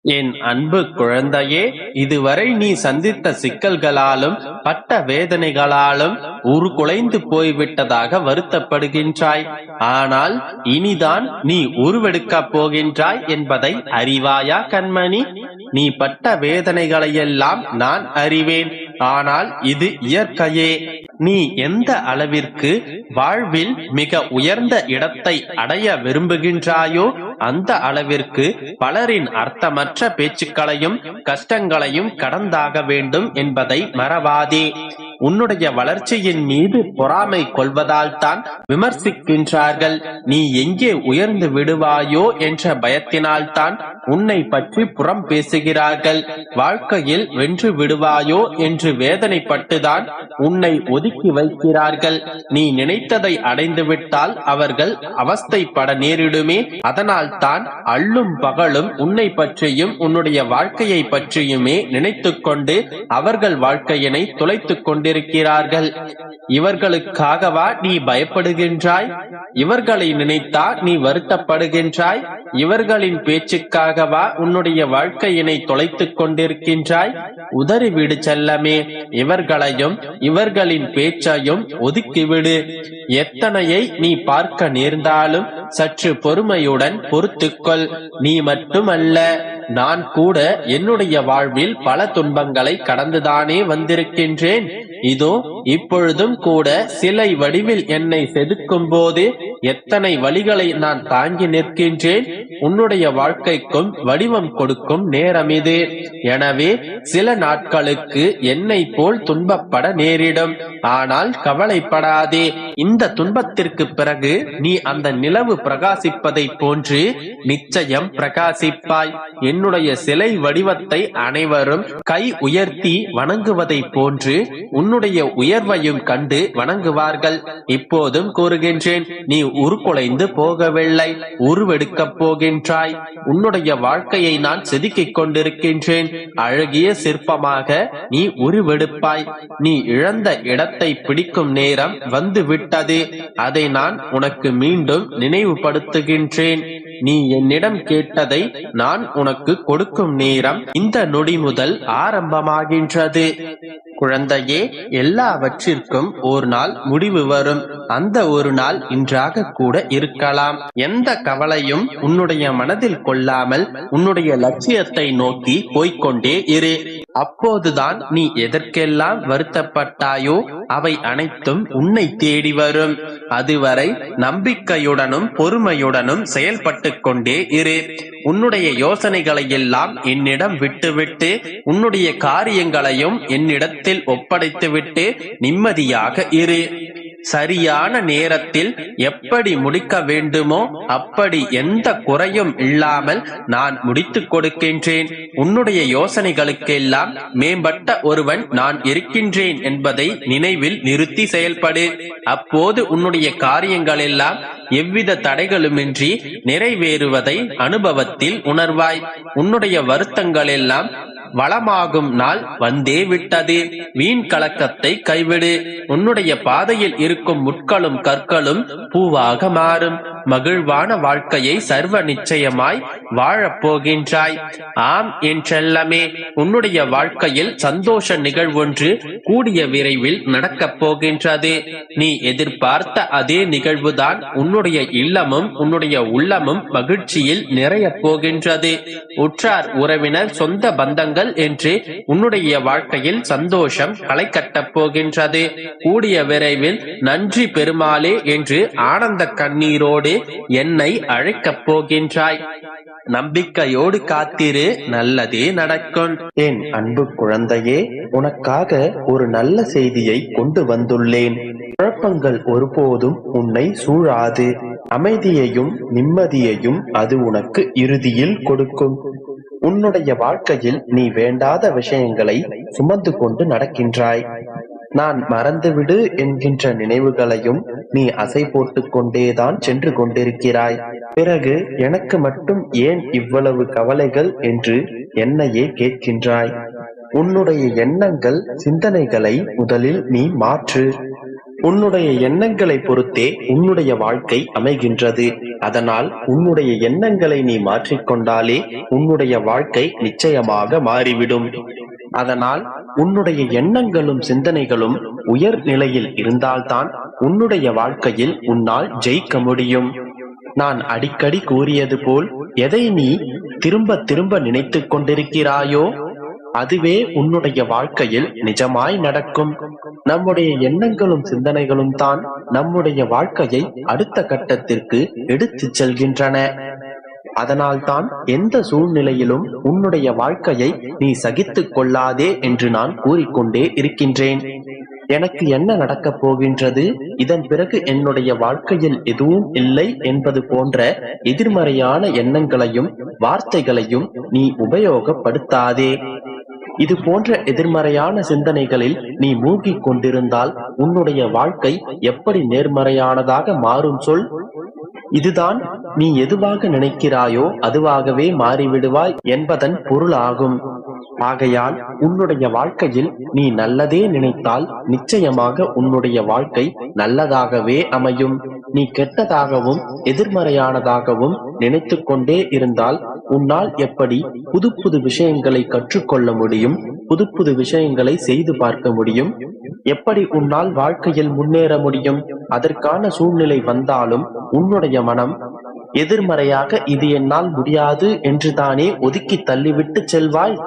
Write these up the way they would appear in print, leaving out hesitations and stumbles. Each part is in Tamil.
என் அன்பு குழந்தையே, இதுவரை நீ சந்தித்த சிக்கல்களாலும் பட்ட வேதனைகளாலும் உருகுலைந்து போய்விட்டதாக வருத்தப்படுகின்றாய். ஆனால் இனிதான் நீ உருவெடுக்கப் போகின்றாய் என்பதை அறிவாயா கண்மணி? நீ பட்ட வேதனைகளையெல்லாம் நான் அறிவேன். ஆனால் இது இயற்கையே. நீ எந்த அளவிற்கு வாழ்வில் மிக உயர்ந்த இடத்தை அடைய விரும்புகின்றாயோ அந்த அளவிற்கு பலரின் அர்த்தமற்ற பேச்சுக்களையும் கஷ்டங்களையும் கடந்தாக வேண்டும் என்பதை மறவாதே. உன்னுடைய வளர்ச்சியின் மீது பொறாமை கொள்வதால் தான் விமர்சிக்கின்றார்கள். நீ எங்கே உயர்ந்து விடுவாயோ என்ற பயத்தினால்தான் உன்னை பற்றி புறம் பேசுகிறார்கள். வாழ்க்கையில் வென்று விடுவாயோ என்று வேதனைப்பட்டுதான் உன்னை ஒதுக்கி வைக்கிறார்கள். நீ நினைத்ததை அடைந்து விட்டால் அவர்கள் அவஸ்தைப்பட நேரிடுமே. அதனால் தான் அள்ளும் பகலும் உன்னை பற்றியும் உன்னுடைய வாழ்க்கையை பற்றியுமே நினைத்துக் கொண்டு அவர்கள் வாழ்க்கையினை துளைத்துக் கொண்டிருக்கிறார்கள். இவர்களுக்காகவா நீ பயப்படுகின்றாய்? இவர்களை நினைத்தா நீ வருத்தப்படுகின்றாய்? இவர்களின் பேச்சுக்காகவா உன்னுடைய வாழ்க்கையினை தொலைத்துக் கொண்டிருக்கின்றாய்? உதறிவிடு செல்லமே. இவர்களையும் இவர்களின் பேச்சையும் ஒதுக்கிவிடு. எத்தனையை நீ பார்க்க நேர்ந்தாலும் சற்று பொறுமையுடன் பொறுத்துக்கொள். நீ மட்டுமல்ல, நான் கூட என்னுடைய வாழ்வில் பல துன்பங்களை கடந்துதானே வந்திருக்கின்றேன். இதோ இப்பொழுதும் கூட சிலை வடிவில் என்னை செதுக்கும் போது எத்தனை வழிகளை நான் தாங்கி நிற்கின்றேன். உன்னுடைய வாழ்க்கைக்கும் வடிவம் கொடுக்கும் நேரம் இது. எனவே சில நாட்களுக்கு என்னை போல் துன்பப்பட நேரிடும். ஆனால் கவலைப்படாதே. இந்த துன்பத்திற்கு பிறகு நீ அந்த நிலவு பிரகாசிப்பதை போன்று நிச்சயம் பிரகாசிப்பாய். என்னுடைய சிலை வடிவத்தை அனைவரும் கை உயர்த்தி வணங்குவதை போன்று உன்னுடைய உயர்வையும் கண்டு வணங்குவார்கள். இப்போதும் கூறுகின்றேன், நீ உருக்குலைந்து போகவில்லை, உருவெடுக்கப் போகின்றாய். உன்னுடைய வாழ்க்கையை நான் செதுக்கிக் கொண்டிருக்கின்றேன். அழகிய சிற்பமாக நீ உருவெடுப்பாய். நீ இழந்த இடத்தை பிடிக்கும் நேரம் வந்து விட்டது. அதை நான் உனக்கு மீண்டும் நினைவுபடுத்துகின்றேன். நீ என்னிடம் கேட்டதை நான் உனக்கு கொடுக்கும் நேரம் இந்த நொடி முதல் ஆரம்பமாகின்றது. குழந்தையே, எல்லாவற்றிற்கும் ஒரு நாள் முடிவு வரும். அந்த ஒரு நாள் இன்றாக கூட இருக்கலாம். எந்த கவலையும் உன்னுடைய மனதில் கொள்ளாமல் உன்னுடைய லட்சியத்தை நோக்கி போய்கொண்டே இரு. அப்போதுதான் நீ எதற்கெல்லாம் வருத்தப்பட்டாயோ அவை அனைத்தும் உன்னை தேடி வரும். அதுவரை நம்பிக்கையுடனும் பொறுமையுடனும் செயல்பட்டு கொண்டே இரு. உன்னுடைய யோசனைகளை எல்லாம் என்னிடம் விட்டுவிட்டு உன்னுடைய காரியங்களையும் என்னிடத்தில் ஒப்படைத்துவிட்டு நிம்மதியாக இரு. சரியான நேரத்தில் எப்படி முடிக்க வேண்டுமோ அப்படி எந்த குறையும் இல்லாமல் நான் முடித்துக் கொடுக்கின்றேன். உன்னுடைய யோசனைகளுக்கெல்லாம் மேம்பட்ட ஒருவன் நான் இருக்கின்றேன் என்பதை நினைவில் நிறுத்தி செயல்படு. அப்போது உன்னுடைய காரியங்கள் எல்லாம் எவ்வித தடைகளுமின்றி நிறைவேறுவதை அனுபவத்தில் உணர்வாய். உன்னுடைய வருத்தங்கள் எல்லாம் வளமாகும் நாள் வந்தே விட்டது. வீண் கலக்கத்தை கைவிடு. உன்னுடைய பாதையில் இருக்கும் முட்களும் கற்களும் பூவாக மாறும். மகிழ்வான வாழ்க்கையை சர்வ நிச்சயமாய் வாழப்போகின்றாய். ஆம் என் செல்லமே, உன்னுடைய வாழ்க்கையில் சந்தோஷ நிகழ்வொன்று கூடிய விரைவில் நடக்கப் போகின்றது. நீ எதிர்பார்த்த அதே நிகழ்வுதான் உன்னுடைய இல்லமும் உன்னுடைய உள்ளமும் மகிழ்ச்சியில் நிறைய போகின்றது. உற்றார் உறவினர் சொந்த பந்தங்கள் என்று உன்னுடைய வாழ்க்கையில் சந்தோஷம் களை கட்டப் போகின்றது. கூடிய விரைவில் நன்றி பெருமாளே என்று ஆனந்த கண்ணீரோடு என்னை அழைக்கப் போகின்றாய். நம்பிக்கையோடு காத்திரு, நல்லதே நடக்கும். என் அன்பு குழந்தையே, உனக்காக ஒரு நல்ல செய்தியை கொண்டு வந்துள்ளேன். குழப்பங்கள் ஒருபோதும் உன்னை சூழாது. அமைதியையும் நிம்மதியையும் அது உனக்கு இறுதியில் கொடுக்கும். உன்னுடைய வாழ்க்கையில் நீ வேண்டாத விஷயங்களை சுமந்து கொண்டு நடக்கின்றாய். நான் மறந்துவிடு என்கின்ற நினைவுகளையும் நீ அசை போட்டு கொண்டேதான் சென்று கொண்டிருக்கிறாய். பிறகு எனக்கு மட்டும் ஏன் இவ்வளவு கவலைகள் என்று என்னையே கேட்கின்றாய். உன்னுடைய எண்ணங்கள் சிந்தனைகளை முதலில் நீ மாற்று. உன்னுடைய எண்ணங்களை பொறுத்தே உன்னுடைய வாழ்க்கை அமைகின்றது. அதனால் உன்னுடைய எண்ணங்களை நீ மாற்றிக்கொண்டாலே உன்னுடைய வாழ்க்கை நிச்சயமாக மாறிவிடும். அதனால் உன்னுடைய எண்ணங்களும் சிந்தனைகளும் உயர் நிலையில் இருந்தால்தான் உன்னுடைய வாழ்க்கையில் உன்னால் ஜெயிக்க முடியும். நான் அடிக்கடி கூறியது போல், எதை நீ திரும்ப திரும்ப நினைத்துக் கொண்டிருக்கிறாயோ அதுவே உன்னுடைய வாழ்க்கையில் நிஜமாய் நடக்கும். நம்முடைய எண்ணங்களும் சிந்தனைகளும் தான் நம்முடைய வாழ்க்கையை அடுத்த கட்டத்திற்கு எடுத்துச் செல்கின்றன. அதனால்தான் எந்த சூழ்நிலையிலும் உன்னுடைய வாழ்க்கையை நீ சகித்துக் கொள்ளாதே என்று நான் கூறிக்கொண்டே இருக்கின்றேன். எனக்கு என்ன நடக்கப் போகின்றது, இதன் பிறகு என்னுடைய வாழ்க்கையில் எதுவும் இல்லை என்பது போன்ற எதிர்மறையான எண்ணங்களையும் வார்த்தைகளையும் நீ உபயோகப்படுத்தாதே. இது போன்ற எதிர்மறையான சிந்தனைகளில் நீ மூழ்கிக் கொண்டிருந்தால் உன்னுடைய வாழ்க்கை எப்படி நேர்மறையானதாக மாறும் சொல்? இதுதான் நீ எதுவாக நினைக்கிறாயோ அதுவாகவே மாறிவிடுவாய் என்பதன் பொருளாகும். ஆகையால் உன்னுடைய வாழ்க்கையில் நீ நல்லதே நினைத்தால் நிச்சயமாக உன்னுடைய வாழ்க்கை நல்லதாகவே அமையும். நீ கெட்டதாகவும் எதிர்மறையானதாகவும் நினைத்து கொண்டே இருந்தால் உன்னால் எப்படி புது புது விஷயங்களை கற்றுக்கொள்ள முடியும்? புது புது விஷயங்களை செய்து பார்க்க முடியும்? எப்படி உன்னால் வாழ்க்கையில் முன்னேற முடியும்? அதற்கான சூழ்நிலை வந்தாலும் உன்னுடைய மனம் எதிர்மறையாக இது என்னால் முடியாது என்று தானே ஒதுக்கி தள்ளிவிட்டு செல்வாய்.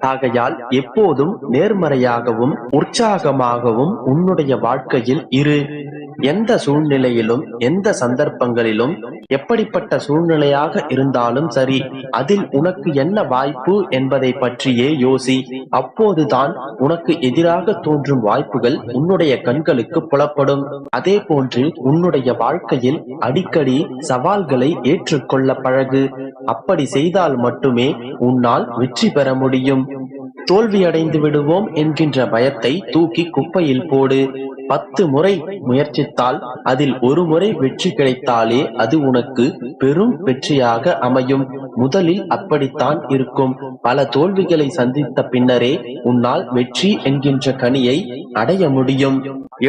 ஆகையால் எப்போதும் நேர்மறையாகவும் உற்சாகமாகவும் உன்னுடைய வாழ்க்கையில் இரு. எந்த சூழ்நிலையிலும் எந்த சந்தர்ப்பங்களிலும் எப்படிப்பட்ட சூழ்நிலையாக இருந்தாலும் சரி, அதில் உனக்கு என்ன வாய்ப்பு என்பதை பற்றியே யோசி. அப்போதுதான் உனக்கு எதிராக தோன்றும் வாய்ப்புகள் உன்னுடைய கண்களுக்கு புலப்படும். அதே போன்று உன்னுடைய வாழ்க்கையில் அடிக்கடி சவால்களை ஏற்றுக்கொள்ள பழகு. அப்படி செய்தால் மட்டுமே உன்னால் வெற்றி பெற முடியும். தோல்வியடைந்து விடுவோம் என்கின்ற பயத்தை தூக்கி குப்பையில் போடு. 10 முறை முயற்சித்தால் அதில் ஒரு முறை வெற்றி கிடைத்தாலே அது உனக்கு பெரும் வெற்றியாக அமையும். முதலில் அப்படித்தான் இருக்கும். பல தோல்விகளை சந்தித்த பின்னரே உன்னால் வெற்றி என்கின்ற கனியை அடைய முடியும்.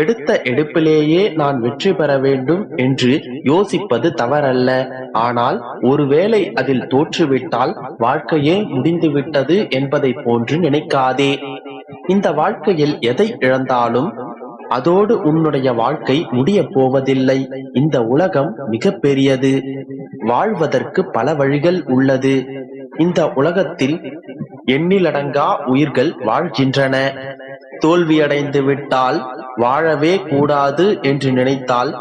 எடுத்த எடுப்பிலேயே நான் வெற்றி பெற வேண்டும் என்று யோசிப்பது தவறல்ல. ஆனால் ஒருவேளை அதில் தோற்றுவிட்டால் வாழ்க்கையே முடிந்துவிட்டது என்பதை போன்று நினைக்காதே. இந்த வாழ்க்கையில் எதை இழந்தாலும் அதோடு உன்னுடைய வாழ்க்கை முடிய போவதில்லை. இந்த உலகம் மிக பெரியது. வாழ்வதற்கு பல வழிகள் உள்ளது. இந்த உலகத்தில் எண்ணிலடங்கா உயிர்கள் வாழ்கின்றன. தோல்வியடைந்து விட்டால் வாழவே கூடாது என்று நினைத்தால்